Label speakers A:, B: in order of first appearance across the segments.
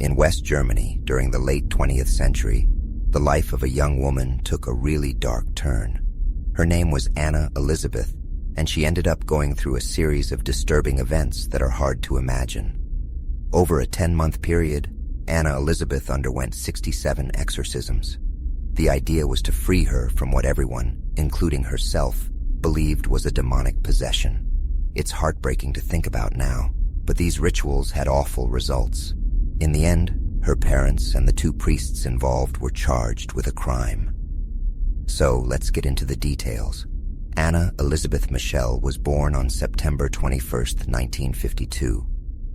A: In West Germany, during the late 20th century, the life of a young woman took a really dark turn. Her name was Anna Elizabeth, and she ended up going through a series of disturbing events that are hard to imagine. Over a 10-month period, Anna Elizabeth underwent 67 exorcisms. The idea was to free her from what everyone, including herself, believed was a demonic possession. It's heartbreaking to think about now, but these rituals had awful results. In the end, her parents and the 2 priests involved were charged with a crime. So let's get into the details. Anna Elizabeth Michelle was born on September 21, 1952.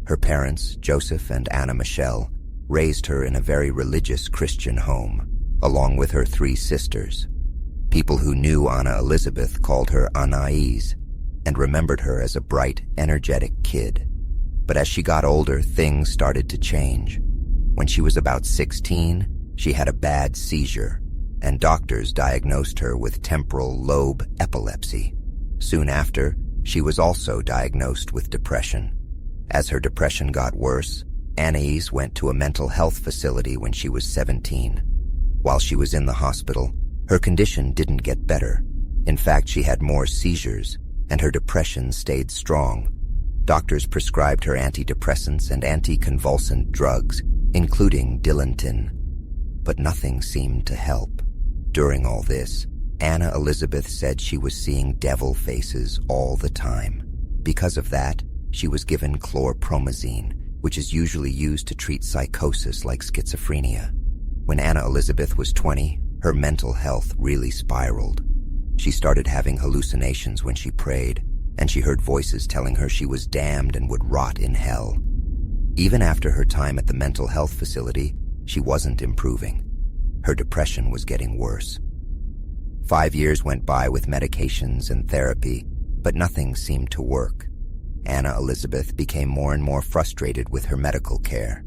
A: Her parents, Joseph and Anna Michelle, raised her in a very religious Christian home, along with her 3 sisters. People who knew Anna Elizabeth called her Anais and remembered her as a bright, energetic kid. But as she got older, things started to change. When she was about 16, she had a bad seizure, and doctors diagnosed her with temporal lobe epilepsy. Soon after, she was also diagnosed with depression. As her depression got worse, Anais went to a mental health facility when she was 17. While she was in the hospital, her condition didn't get better. In fact, she had more seizures, and her depression stayed strong. Doctors prescribed her antidepressants and anticonvulsant drugs, including Dilantin. But nothing seemed to help. During all this, Anna Elizabeth said she was seeing devil faces all the time. Because of that, she was given chlorpromazine, which is usually used to treat psychosis like schizophrenia. When Anna Elizabeth was 20, her mental health really spiraled. She started having hallucinations when she prayed, and she heard voices telling her she was damned and would rot in hell. Even after her time at the mental health facility, she wasn't improving. Her depression was getting worse. 5 years went by with medications and therapy, but nothing seemed to work. Anna Elizabeth became more and more frustrated with her medical care.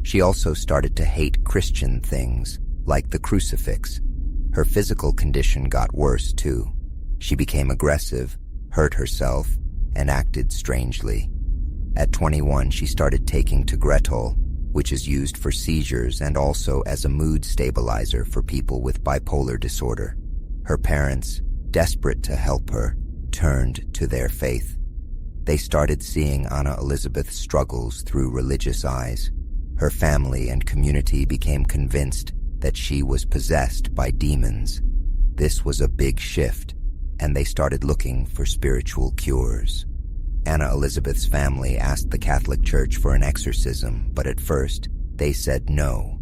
A: She also started to hate Christian things, like the crucifix. Her physical condition got worse, too. She became aggressive, hurt herself, and acted strangely. At 21, she started taking Tegretol, which is used for seizures and also as a mood stabilizer for people with bipolar disorder. Her parents, desperate to help her, turned to their faith. They started seeing Anna Elizabeth's struggles through religious eyes. Her family and community became convinced that she was possessed by demons. This was a big shift, and they started looking for spiritual cures. Anna Elizabeth's family asked the Catholic Church for an exorcism, but at first, they said no.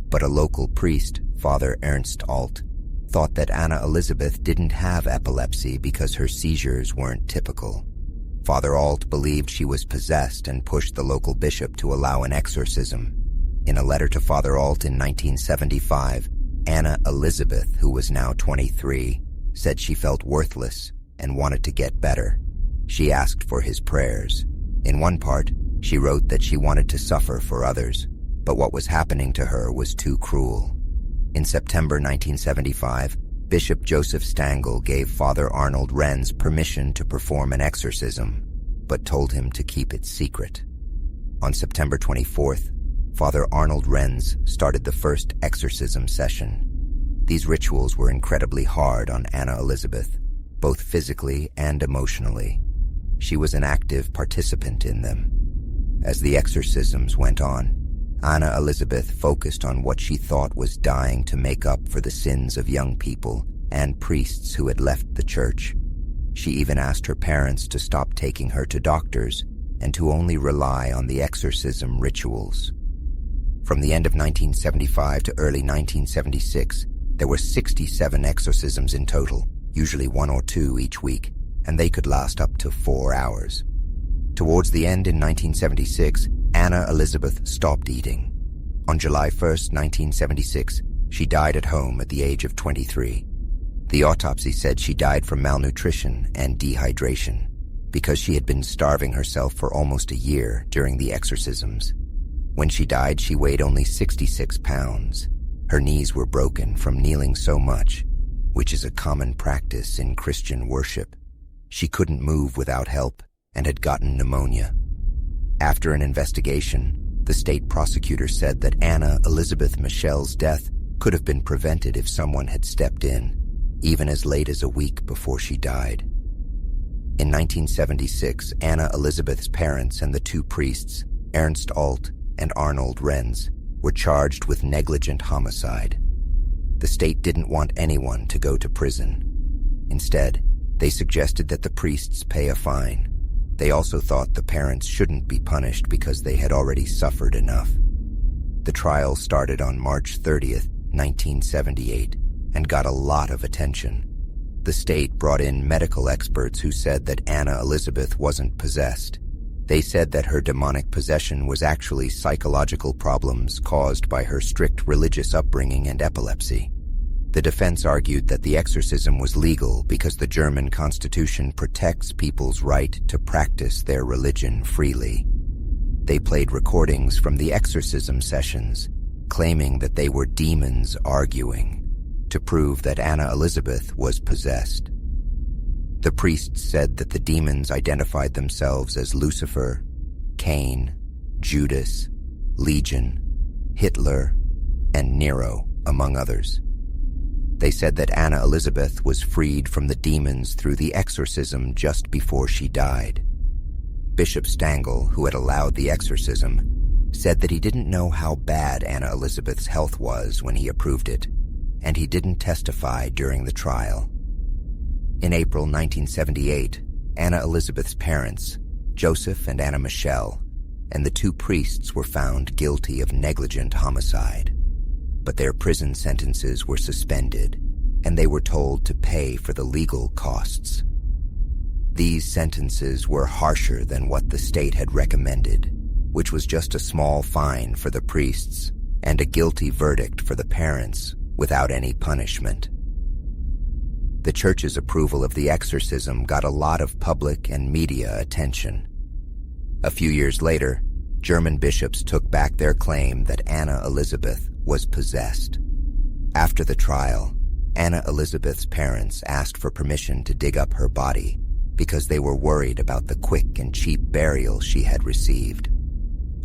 A: But a local priest, Father Ernst Alt, thought that Anna Elizabeth didn't have epilepsy because her seizures weren't typical. Father Alt believed she was possessed and pushed the local bishop to allow an exorcism. In a letter to Father Alt in 1975, Anna Elizabeth, who was now 23, said she felt worthless and wanted to get better. She asked for his prayers. In one part, she wrote that she wanted to suffer for others, but what was happening to her was too cruel. In September 1975, Bishop Joseph Stangl gave Father Arnold Renz permission to perform an exorcism, but told him to keep it secret. On September 24th, Father Arnold Renz started the first exorcism session. These rituals were incredibly hard on Anna Elizabeth, both physically and emotionally. She was an active participant in them. As the exorcisms went on, Anna Elizabeth focused on what she thought was dying to make up for the sins of young people and priests who had left the church. She even asked her parents to stop taking her to doctors and to only rely on the exorcism rituals. From the end of 1975 to early 1976, there were 67 exorcisms in total, usually 1 or 2 each week, and they could last up to 4 hours. Towards the end in 1976, Anna Elizabeth stopped eating. On July 1st, 1976, she died at home at the age of 23. The autopsy said she died from malnutrition and dehydration because she had been starving herself for almost a year during the exorcisms. When she died, she weighed only 66 pounds. Her knees were broken from kneeling so much, which is a common practice in Christian worship. She couldn't move without help and had gotten pneumonia. After an investigation, the The state prosecutor said that Anna Elizabeth Michel's death could have been prevented if someone had stepped in, even as late as a week before she died. In 1976, Anna Elizabeth's parents and the two priests, Ernst Alt and Arnold Renz, were charged with negligent homicide. The state didn't want anyone to go to prison. Instead, they suggested that the priests pay a fine. They also thought the parents shouldn't be punished because they had already suffered enough. The trial started on March 30th, 1978, and got a lot of attention. The state brought in medical experts who said that Anna Elizabeth wasn't possessed. They said that her demonic possession was actually psychological problems caused by her strict religious upbringing and epilepsy. The defense argued that the exorcism was legal because the German Constitution protects people's right to practice their religion freely. They played recordings from the exorcism sessions, claiming that they were demons arguing, to prove that Anna Elizabeth was possessed. The priests said that the demons identified themselves as Lucifer, Cain, Judas, Legion, Hitler, and Nero, among others. They said that Anna Elizabeth was freed from the demons through the exorcism just before she died. Bishop Stangl, who had allowed the exorcism, said that he didn't know how bad Anna Elizabeth's health was when he approved it, and he didn't testify during the trial. In April 1978, Anna Elizabeth's parents, Joseph and Anna Michelle, and the two priests were found guilty of negligent homicide. But their prison sentences were suspended, and they were told to pay for the legal costs. These sentences were harsher than what the state had recommended, which was just a small fine for the priests and a guilty verdict for the parents without any punishment. The church's approval of the exorcism got a lot of public and media attention. A few years later, German bishops took back their claim that Anna Elizabeth was possessed. After the trial, Anna Elizabeth's parents asked for permission to dig up her body because they were worried about the quick and cheap burial she had received.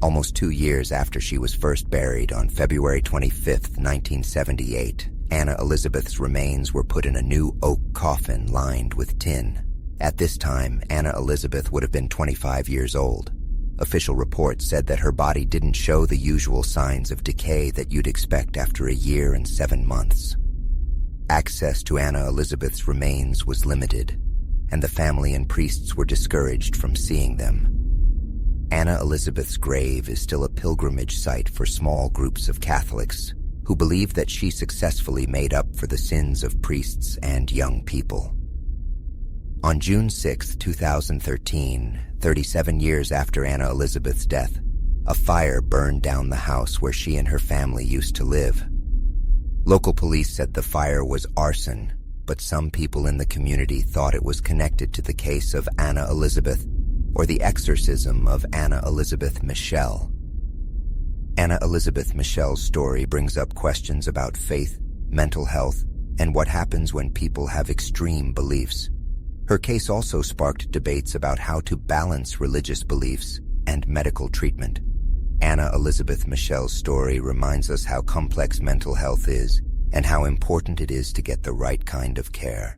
A: Almost 2 years after she was first buried on February 25, 1978, Anna Elizabeth's remains were put in a new oak coffin lined with tin. At this time, Anna Elizabeth would have been 25 years old. Official reports said that her body didn't show the usual signs of decay that you'd expect after a year and 7 months. Access to Anna Elizabeth's remains was limited, and the family and priests were discouraged from seeing them. Anna Elizabeth's grave is still a pilgrimage site for small groups of Catholics who believe that she successfully made up for the sins of priests and young people. On June 6, 2013, 37 years after Anna Elizabeth's death, a fire burned down the house where she and her family used to live. Local police said the fire was arson, but some people in the community thought it was connected to the case of Anna Elizabeth or the exorcism of Anna Elizabeth Michel. Anna Elizabeth Michel's story brings up questions about faith, mental health, and what happens when people have extreme beliefs. Her case also sparked debates about how to balance religious beliefs and medical treatment. Anna Elizabeth Michel's story reminds us how complex mental health is and how important it is to get the right kind of care.